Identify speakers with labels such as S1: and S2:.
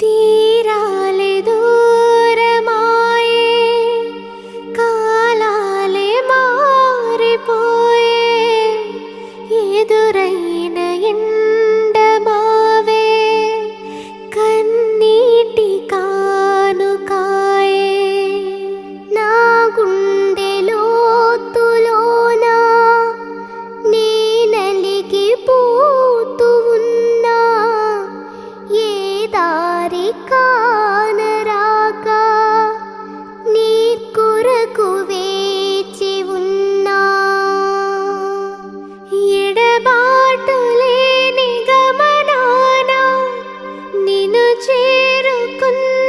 S1: తీరాలే దూరమాయే, కాలాలే మారిపోయే, ఎదురైన ఎండమావే కన్నీటి కానుకాయే. నా గుండె లోతులోన నీ నలిగిపోతూ ఉన్నా, ఏ దారి కానరాక నీ కొరకు వేచి ఉన్నా. ఎడబాటు లేని గమనాన నిన్ను చేరుకున్న